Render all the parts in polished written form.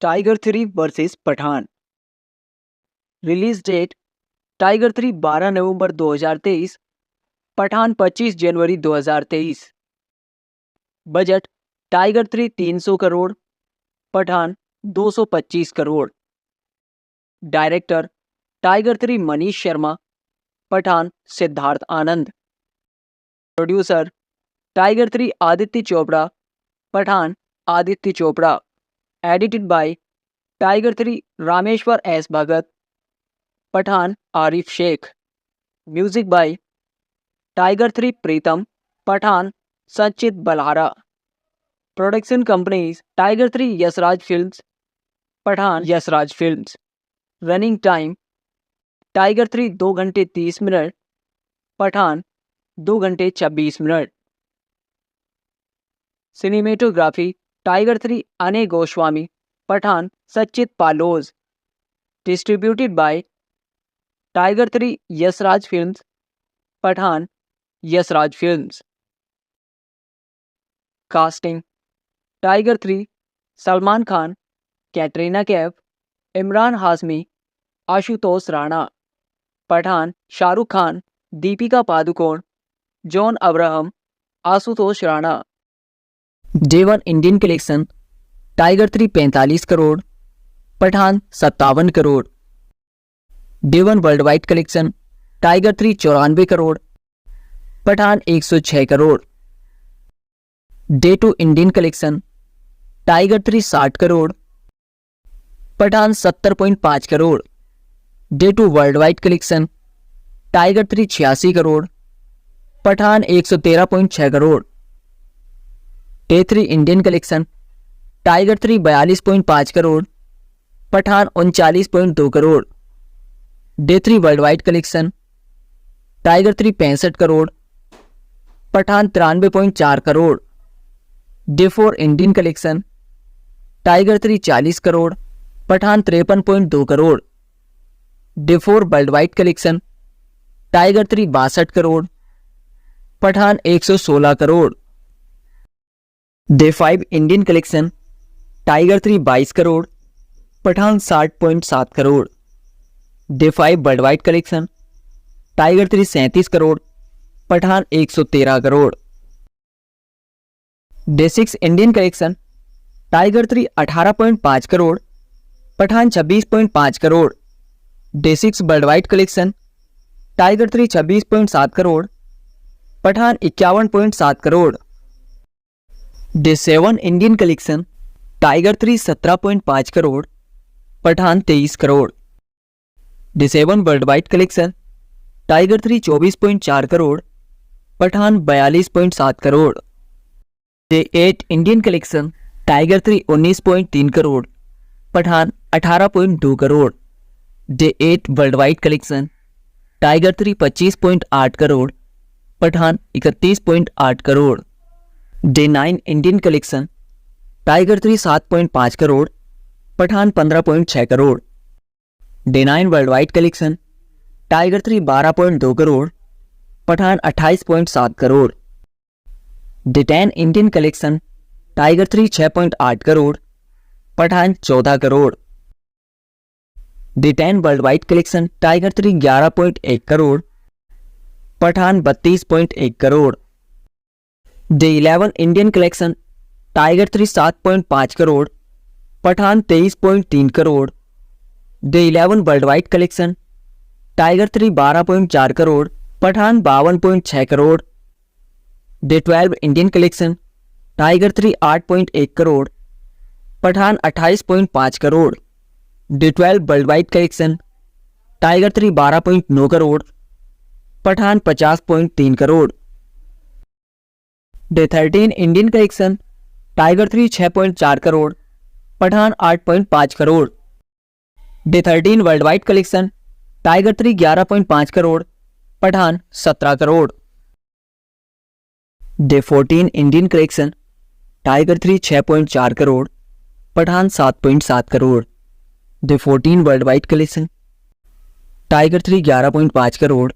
Tiger 3 versus Pathaan. Release date Tiger 3 12 November 2023, Pathaan 25 January 2023। Budget Tiger 3 300 crore, Pathaan 225 crore. Director Tiger 3 Manish Sharma, Pathaan Siddharth Anand. Producer Tiger 3 Aditya Chopra, Pathaan Aditya Chopra. Edited by tiger 3 Rameshwar S Bhagat, Pathaan Arif Shaikh. Music by tiger 3 Pritam, Pathaan Sachit Balhara. Production companies Tiger 3 Yashraj films, Pathaan Yashraj films. Running time Tiger 3 2 घंटे 30 minute, Pathan 2 घंटे 26 minute. Cinematography Tiger 3 Anay Goswami, Pathaan Sachit Paulose. Distributed by tiger 3 Yashraj films, Pathaan Yashraj films. Casting Tiger 3 Salman Khan, Katrina Kaif, Imran Hashmi, Ashutosh Rana. Pathaan Shahrukh Khan, Deepika Padukone, John Abraham, Ashutosh Rana. Day 1 Indian collection tiger 3 45 crore, Pathaan 57 crore. Day 1 world wide collection tiger 3 94 crore, Pathaan 106 crore. Day 2 Indian collection tiger 3 60 crore, Pathaan 70.5 crore. Day 2 world wide collection tiger 3 86 crore, Pathaan 113.6 crore. Day 3 Indian collection tiger 3 42.5 crore, Pathaan 39.2 crore. Day 3 world wide collection tiger 3 65 crore, Pathaan 93.4 crore. Day 4 Indian collection tiger 3 40 crore, Pathaan 53.2 crore. Day 4 world wide collection tiger 3 62 crore, Pathaan 116 crore. Day 5 Indian collection tiger 3 22 crore, Pathaan 60.7 crore. Day 5 world wide collection tiger 3 37 crore, Pathaan 113 crore. Day 6 Indian collection tiger 3 18.5 crore, Pathaan 26.5 crore. Day 6 world wide collection tiger 3 26.7 crore, Pathaan 51.7 crore. Day 7 Indian collection tiger 3 17.5 crore, Pathaan 23 crore. Day 7 world wide collection tiger 3 24.4 crore, Pathaan 42.7 crore. Day 8 Indian collection tiger 3 19.3 crore, Pathaan 18.2 crore. Day 8 world wide collection tiger 3 25.8 crore, Pathaan 31.8 crore. Day 9 Indian collection tiger 3 7.5 crore, Pathaan 15.6 crore. Day 9 world wide collection tiger 3 12.2 crore, Pathaan 28.7 crore. Day 10 Indian collection tiger 3 6.8 crore, Pathaan 14 crore. Day 10 world wide collection tiger 3 11.1 crore, Pathaan 32.1 crore. Day 11 Indian collection tiger 3 7.5 crore, Pathaan 23.3 crore. Day 11 world wide collection tiger 3 12.4 crore, Pathaan 52.6 crore. Day 12 Indian collection tiger 3 8.1 crore, Pathaan 28.5 crore. Day 12 world wide collection tiger 3 12.9 crore, Pathaan 50.3 crore. Day 13 Indian collection tiger 3 6.4 crore, Pathaan 8.5 crore. Day 13 world wide collection tiger 3 11.5 crore, Pathaan 17 crore. Day 14 Indian collection tiger 3 6.4 crore, Pathaan 7.7 crore. Day 14 world wide collection tiger 3 11.5 crore,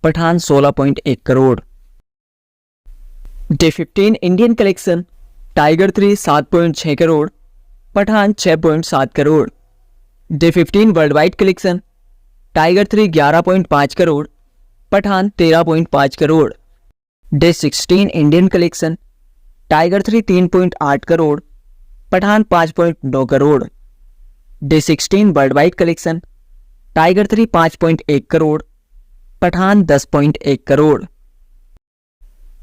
Pathaan 16.1 crore. Day 15 Indian collection tiger 3 7.6 crore, Pathaan 6.7 crore. Day 15 world wide collection, tiger 3 11.5 crore, Pathaan 13.5 crore. Day 16 Indian collection, tiger 3 3.8 crore, Pathaan 5.9 crore. Day 16 world wide collection, tiger 3 5.1 crore, Pathaan 10.1 crore.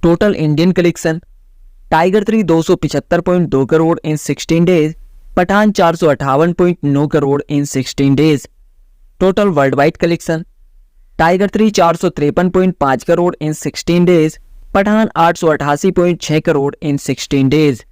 Total Indian collection, tiger 3 275.2 crore in 16 days, Pathaan 458.9 crore in 16 days. Total world wide collection, tiger 3 453.5 crore in 16 days, Pathaan 888.6 crore in 16 days.